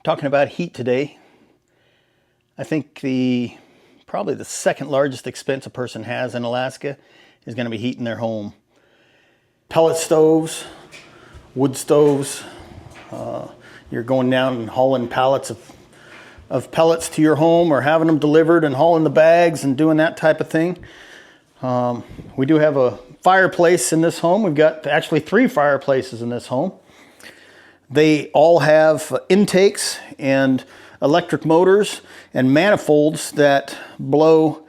Talking about heat today, I think probably the second largest expense a person has in Alaska is going to be heating their home. Pellet stoves, wood stoves, you're going down and hauling pallets of pellets to your home or having them delivered and hauling the bags and doing that type of thing. We do have a fireplace in this home. We've got actually 3 fireplaces in this home. They all have intakes and electric motors and manifolds that blow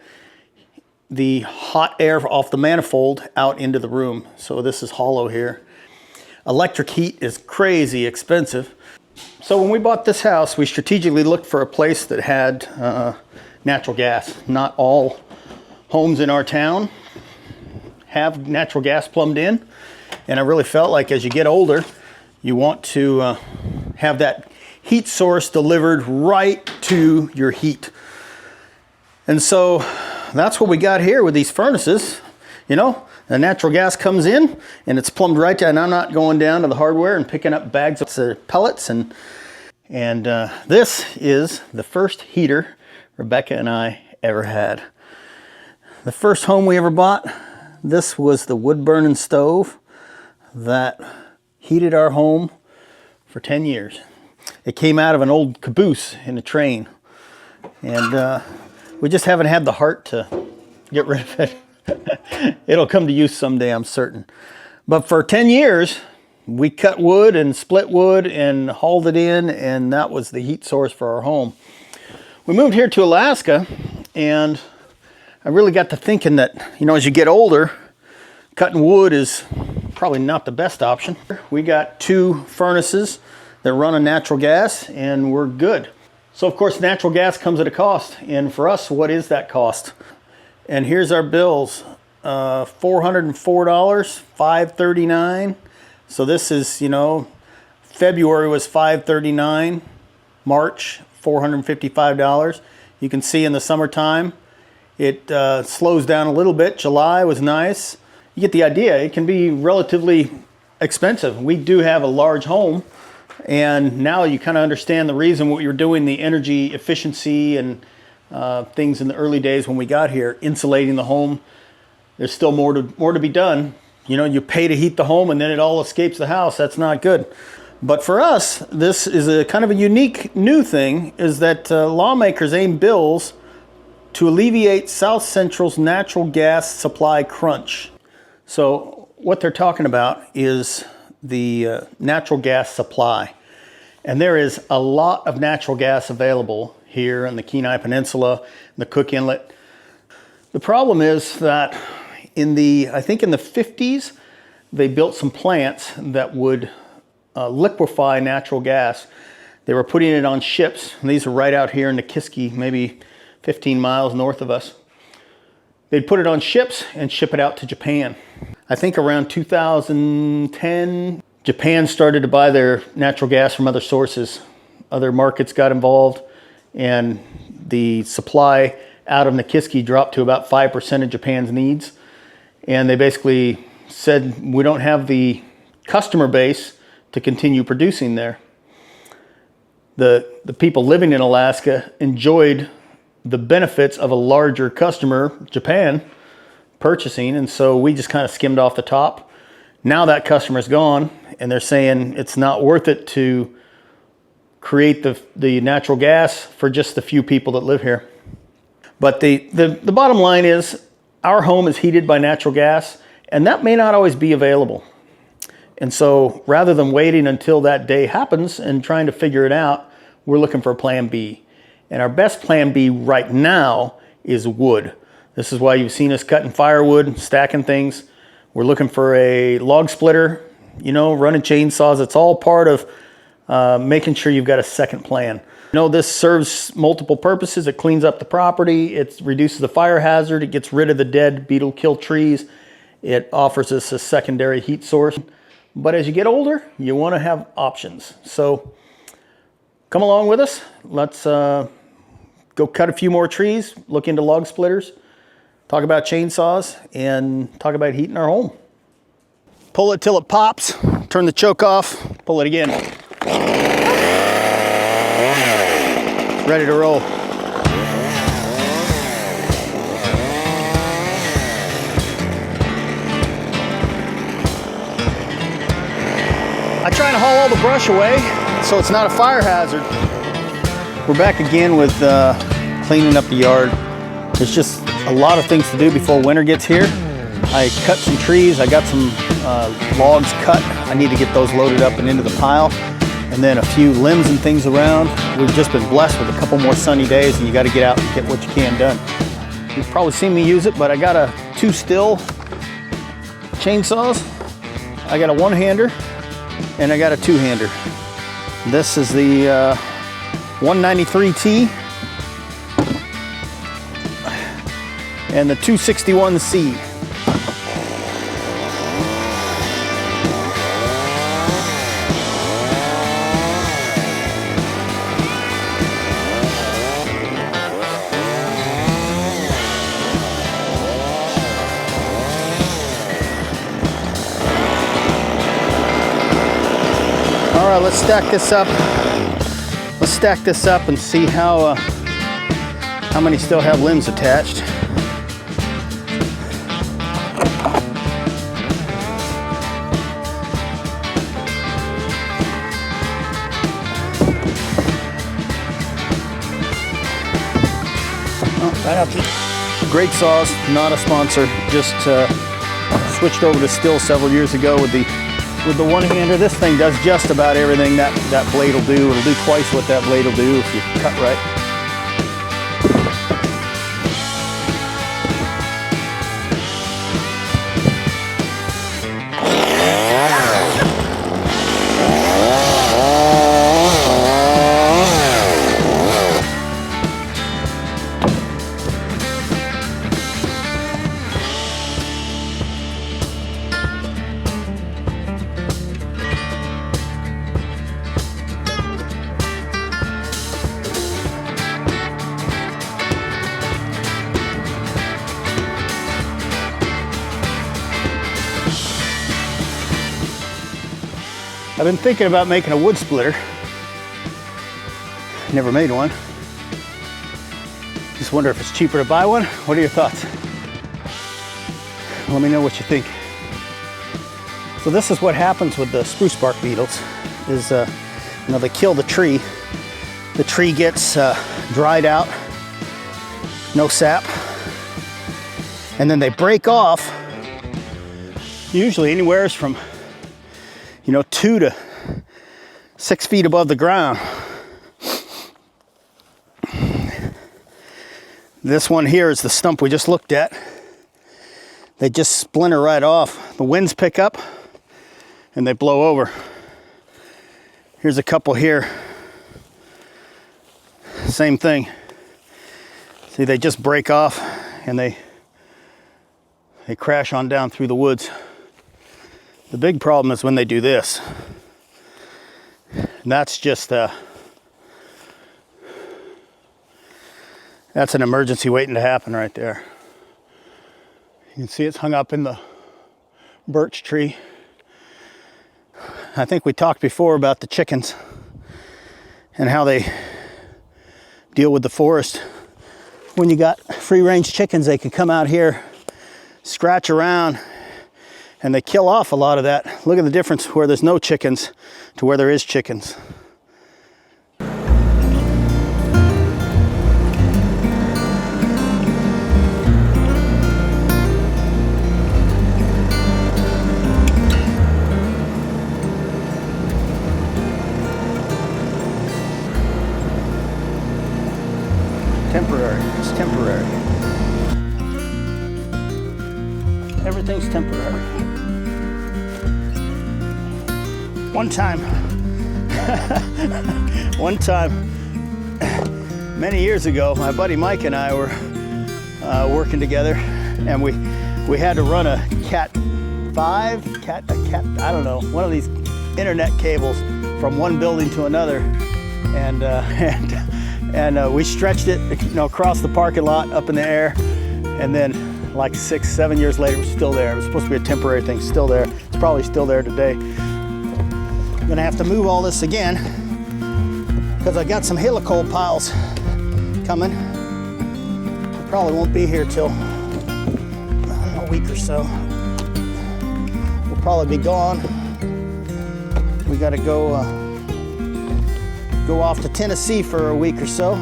the hot air off the manifold out into the room. So this is hollow here. Electric heat is crazy expensive. So when we bought this house, we strategically looked for a place that had natural gas. Not all homes in our town have natural gas plumbed in. And I really felt like as you get older, you want to have that heat source delivered right to your heat. And so that's what we got here with these furnaces. You know, the natural gas comes in and it's plumbed right down. I'm not going down to the hardware and picking up bags of pellets. And this is the first heater Rebecca and I ever had. The first home we ever bought, this was the wood burning stove that heated our home for 10 years. It came out of an old caboose in a train. And we just haven't had the heart to get rid of it. It'll come to use someday, I'm certain. But for 10 years, we cut wood and split wood and hauled it in, and that was the heat source for our home. We moved here to Alaska, and I really got to thinking that, you know, as you get older, cutting wood is probably not the best option. We got 2 furnaces that run on natural gas, and we're good. So of course, natural gas comes at a cost. And for us, what is that cost? And here's our bills. $404, $539. So this is, you know, February was $539, March, $455. You can see in the summertime, it slows down a little bit. July was nice. You get the idea. It can be relatively expensive. We do have a large home, and now you kind of understand the reason what you're doing, the energy efficiency and things in the early days when we got here, insulating the home. There's still more to be done. You know, you pay to heat the home and then it all escapes the house. That's not good. But for us, this is a kind of a unique new thing, is that lawmakers aim bills to alleviate South Central's natural gas supply crunch. So what they're talking about is the natural gas supply. And there is a lot of natural gas available here in the Kenai Peninsula, the Cook Inlet. The problem is that I think in the 50s, they built some plants that would liquefy natural gas. They were putting it on ships. And these are right out here in Nikiski, maybe 15 miles north of us. They'd put it on ships and ship it out to Japan. I think around 2010, Japan started to buy their natural gas from other sources. Other markets got involved, and the supply out of Nikiski dropped to about 5% of Japan's needs. And they basically said, we don't have the customer base to continue producing there. The people living in Alaska enjoyed the benefits of a larger customer, Japan, purchasing, and so we just kind of skimmed off the top. Now that customer's gone, and they're saying it's not worth it to create the natural gas for just the few people that live here. But the bottom line is, our home is heated by natural gas, and that may not always be available. And so rather than waiting until that day happens and trying to figure it out, we're looking for a plan B. And our best plan B right now is wood. This is why you've seen us cutting firewood, stacking things. We're looking for a log splitter, you know, running chainsaws. It's all part of making sure you've got a second plan. You know, this serves multiple purposes. It cleans up the property. It reduces the fire hazard. It gets rid of the dead beetle-killed trees. It offers us a secondary heat source. But as you get older, you want to have options. So come along with us. Let's go cut a few more trees, look into log splitters, talk about chainsaws, and talk about heating our home. Pull it till it pops, turn the choke off, pull it again. ready to roll. I try to haul all the brush away so it's not a fire hazard. We're back again with cleaning up the yard. There's just a lot of things to do before winter gets here. I cut some trees. I got some logs cut. I need to get those loaded up and into the pile. And then a few limbs and things around. We've just been blessed with a couple more sunny days, and you got to get out and get what you can done. You've probably seen me use it, but I got a 2 Stihl chainsaws. I got a 1-hander and I got a 2-hander. This is the 193T and the 261C. All right, let's stack this up. Let's stack this up and see how many still have limbs attached. Oh, right out there. Great Saws, not a sponsor. Just switched over to Stihl several years ago with the 1-hander. This thing does just about everything that blade will do. It'll do twice what that blade will do if you cut right. I've been thinking about making a wood splitter. Never made one. Just wonder if it's cheaper to buy one. What are your thoughts? Let me know what you think. So this is what happens with the spruce bark beetles is, you know, they kill the tree. The tree gets dried out, no sap, and then they break off, usually anywhere from 2 to 6 feet above the ground. This one here is the stump we just looked at. They just splinter right off. The winds pick up and they blow over. Here's a couple here. Same thing. See, they just break off and they crash on down through the woods. The big problem is when they do this. And that's just that's an emergency waiting to happen right there. You can see it's hung up in the birch tree. I think we talked before about the chickens and how they deal with the forest. When you got free-range chickens, they can come out here, scratch around, and they kill off a lot of that. Look at the difference where there's no chickens to where there is chickens. Temporary, it's temporary. Everything's temporary. One time, many years ago, my buddy Mike and I were working together, and we had to run a Cat 5, I don't know, one of these internet cables from one building to another, and we stretched it, across the parking lot up in the air, and then like 6-7 years later, it was still there. It was supposed to be a temporary thing, still there. It's probably still there today. I'm gonna have to move all this again. because I got some helical piles coming. Probably won't be here till a week or so. We'll probably be gone. We got to go off to Tennessee for a week or so,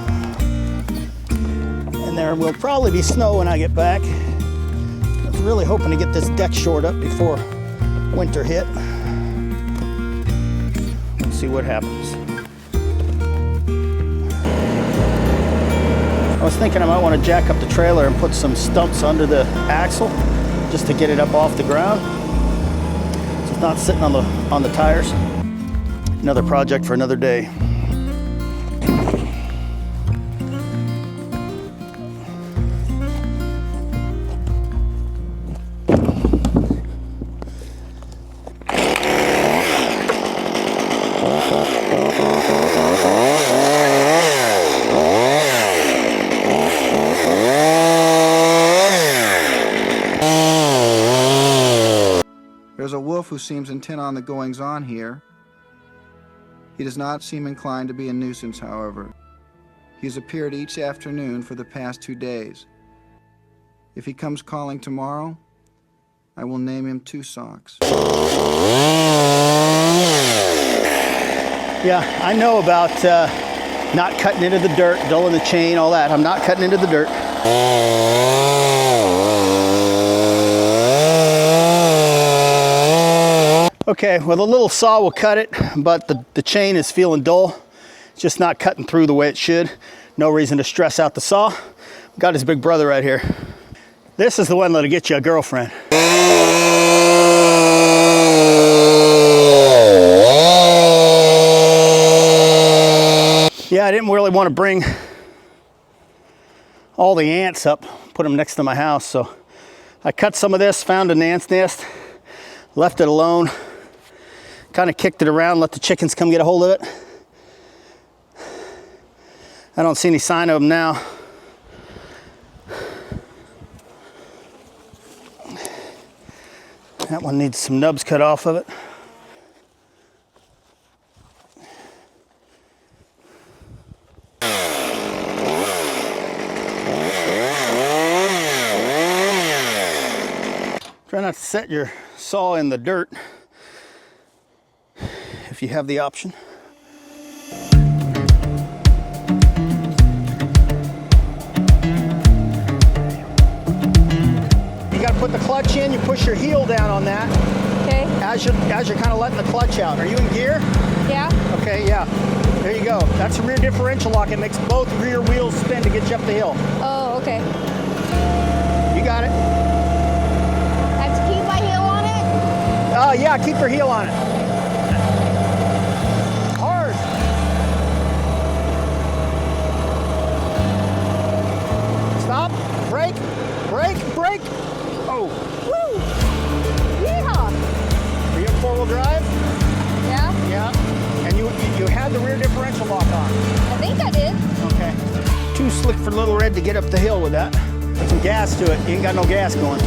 and there will probably be snow when I get back. I was really hoping to get this deck shored up before winter hit. We'll see what happens. I was thinking I might want to jack up the trailer and put some stumps under the axle just to get it up off the ground, so it's not sitting on the tires. Another project for another day. There's a wolf who seems intent on the goings-on here. He does not seem inclined to be a nuisance, however. He's appeared each afternoon for the past 2 days. If he comes calling tomorrow, I will name him Two Socks. Yeah, I know about not cutting into the dirt, dulling the chain, all that. I'm not cutting into the dirt. Okay, well, the little saw will cut it, but the chain is feeling dull. It's just not cutting through the way it should. No reason to stress out the saw. Got his big brother right here. This is the one that'll get you a girlfriend. Yeah, I didn't really want to bring all the ants up, put them next to my house, so I cut some of this, found an ant's nest, left it alone, kind of kicked it around, let the chickens come get a hold of it. I don't see any sign of them now. That one needs some nubs cut off of it. Try not to set your saw in the dirt if you have the option. You got to put the clutch in, you push your heel down on that. Okay. As you're kind of letting the clutch out. Are you in gear? Yeah. Okay, yeah. There you go. That's a rear differential lock. It makes both rear wheels spin to get you up the hill. Oh, okay. You got it. I have to keep my heel on it? Yeah, keep your heel on it. Hard. Stop. Brake. Brake. Brake. Oh. Woo! Yeehaw! Are you in four-wheel drive? Yeah? Yeah. And you had the rear differential lock on? I think I did. Okay. Too slick for Little Red to get up the hill with that. Put some gas to it. You ain't got no gas going.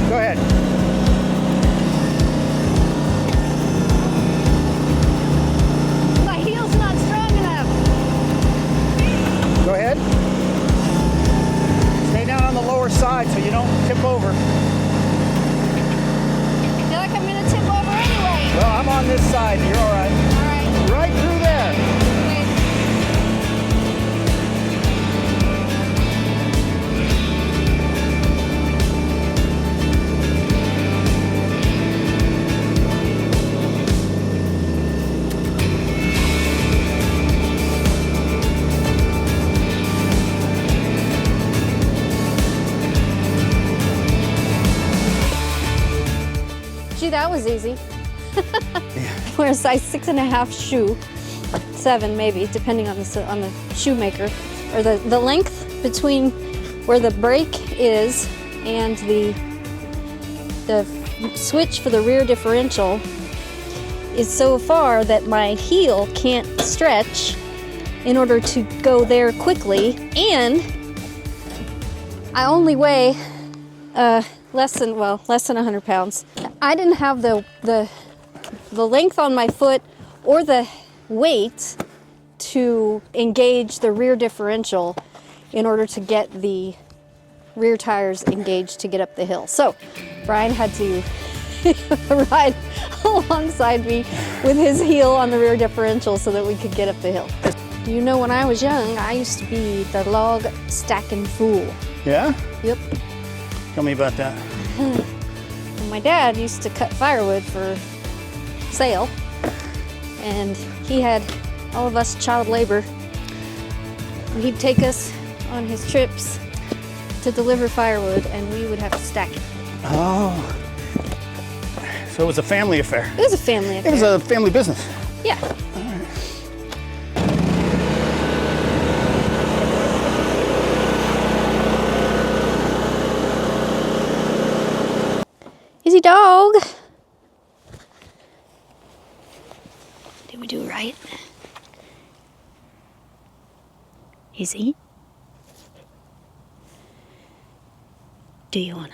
Go ahead. My heel's not strong enough. Go ahead. Stay down on the lower side so you don't tip over. I feel like I'm gonna tip over anyway. Well, I'm on this side. You're all right. All right. Right through there. Okay. Gee, that was easy. Wear a size 6.5 shoe, 7 maybe, depending on the shoemaker, or the length between where the brake is and the switch for the rear differential is so far that my heel can't stretch in order to go there quickly, and I only weigh less than 100 pounds. I didn't have the length on my foot or the weight to engage the rear differential in order to get the rear tires engaged to get up the hill. So Brian had to ride alongside me with his heel on the rear differential so that we could get up the hill. You know, when I was young, I used to be the log stacking fool. Yeah? Yep. Tell me about that. And my dad used to cut firewood for sale, and he had all of us child labor. He'd take us on his trips to deliver firewood, and we would have to stack it. Oh. So it was a family affair. It was a family affair. It was a family business. Yeah. Easy dog. Did we do it right? Easy. Do you wanna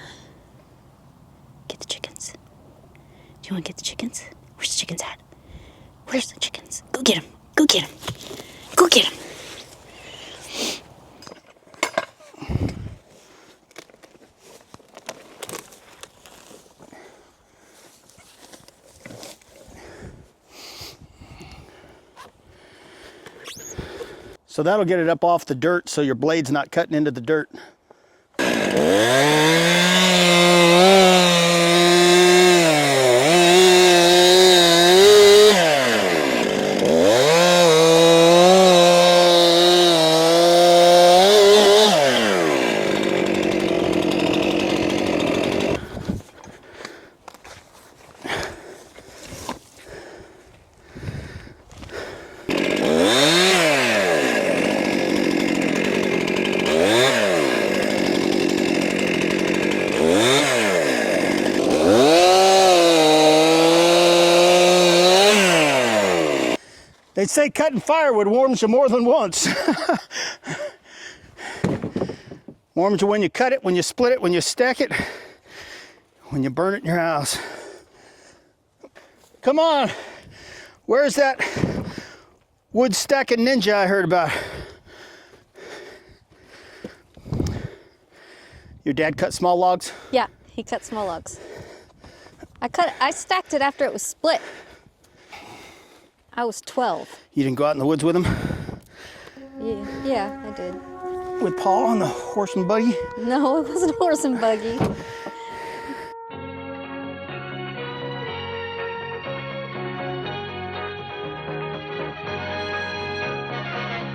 get the chickens? Do you wanna get the chickens? Where's the chickens at? Where's the chickens? Go get them. Go get them. Go get them. So that'll get it up off the dirt so your blade's not cutting into the dirt. They say cutting firewood warms you more than once. Warms you when you cut it, when you split it, when you stack it, when you burn it in your house. Come on, where's that wood stacking ninja I heard about? Your dad cut small logs? Yeah, he cut small logs. I stacked it after it was split. I was 12. You didn't go out in the woods with him? Yeah, I did. With Paul on the horse and buggy? No, it wasn't a horse and buggy.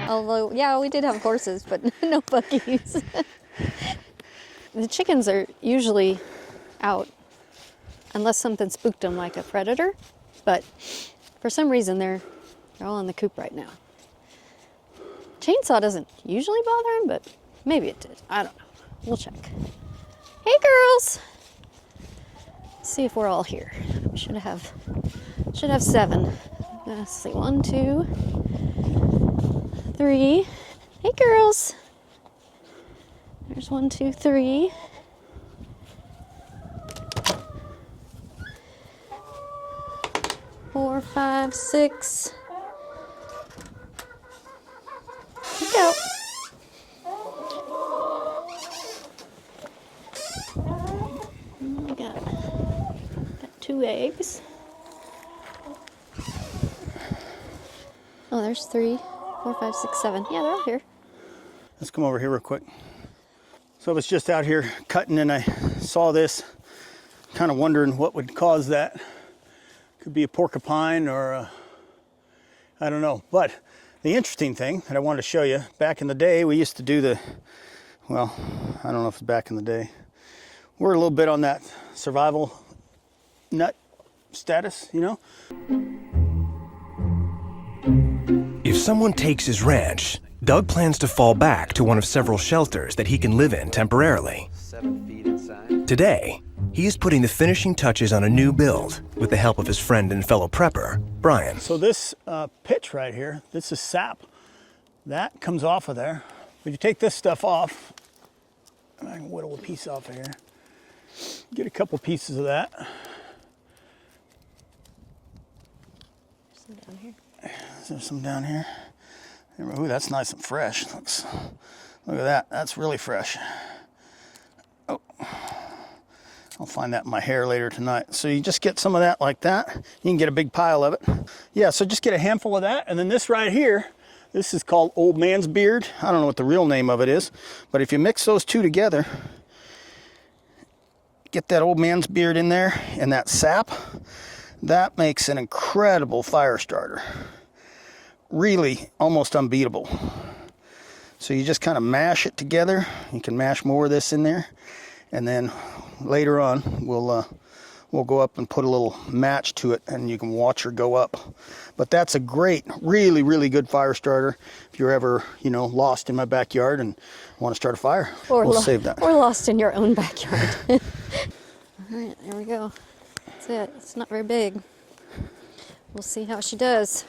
Although, yeah, we did have horses, but no buggies. The chickens are usually out unless something spooked them like a predator, but for some reason they're all in the coop right now. Chainsaw doesn't usually bother them, but maybe it did. I don't know. We'll check. Hey girls! Let's see if we're all here. We should have 7. Let's see, 1, 2, 3. Hey girls! There's 1, 2, 3. Four, 5, 6. Look out. We got 2 eggs. Oh, there's 3, 4, 5, 6, 7. Yeah, they're all here. Let's come over here real quick. So I was just out here cutting and I saw this, kind of wondering what would cause that. Could be a porcupine or I don't know. But the interesting thing that I wanted to show you, back in the day, we used to do the, well, I don't know if it's back in the day. We're a little bit on that survival nut status, you know? If someone takes his ranch, Doug plans to fall back to one of several shelters that he can live in temporarily. 7 feet inside. Today, he is putting the finishing touches on a new build with the help of his friend and fellow prepper, Brian. So this pitch right here, this is sap. That comes off of there. But you take this stuff off, and I can whittle a piece off of here. Get a couple pieces of that. Some down here. There's some down here. Ooh, that's nice and fresh. Look at that. That's really fresh. Oh, I'll find that in my hair later tonight. So you just get some of that like that. You can get a big pile of it. Yeah, so just get a handful of that. And then this right here, this is called old man's beard. I don't know what the real name of it is, but if you mix those two together, get that old man's beard in there and that sap, that makes an incredible fire starter. Really almost unbeatable. So you just kind of mash it together. You can mash more of this in there, and then later on we'll go up and put a little match to it, and you can watch her go up. But that's a great, really, really good fire starter if you're ever, you know, lost in my backyard and want to start a fire. Or we'll save that. Or lost in your own backyard. All right, there we go. That's it. It's not very big. We'll see how she does.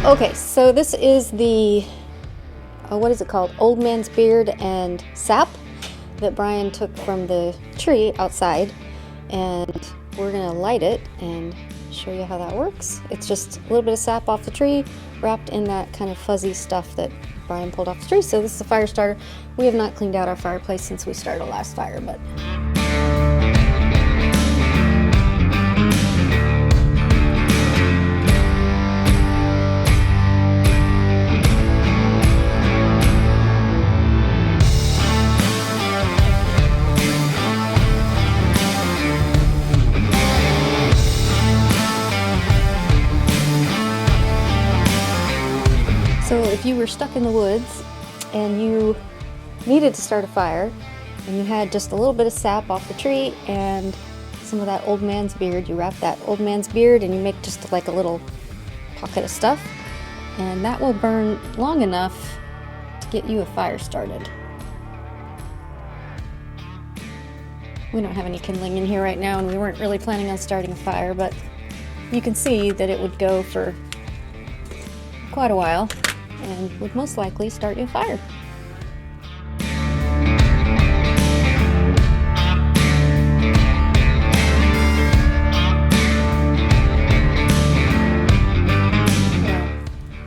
Okay, so this is the, what is it called? Old man's beard and sap that Brian took from the tree outside, and we're gonna light it and show you how that works. It's just a little bit of sap off the tree wrapped in that kind of fuzzy stuff that Brian pulled off the tree. So this is a fire starter. We have not cleaned out our fireplace since we started our last fire, but so if you were stuck in the woods and you needed to start a fire and you had just a little bit of sap off the tree and some of that old man's beard, you wrap that old man's beard and you make just like a little pocket of stuff, and that will burn long enough to get you a fire started. We don't have any kindling in here right now and we weren't really planning on starting a fire, but you can see that it would go for quite a while and would most likely start you a fire.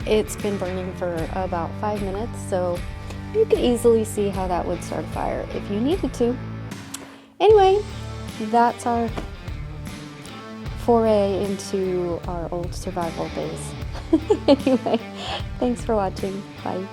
It's been burning for about 5 minutes, so you could easily see how that would start a fire if you needed to. Anyway, that's our foray into our old survival days. Anyway, thanks for watching. Bye.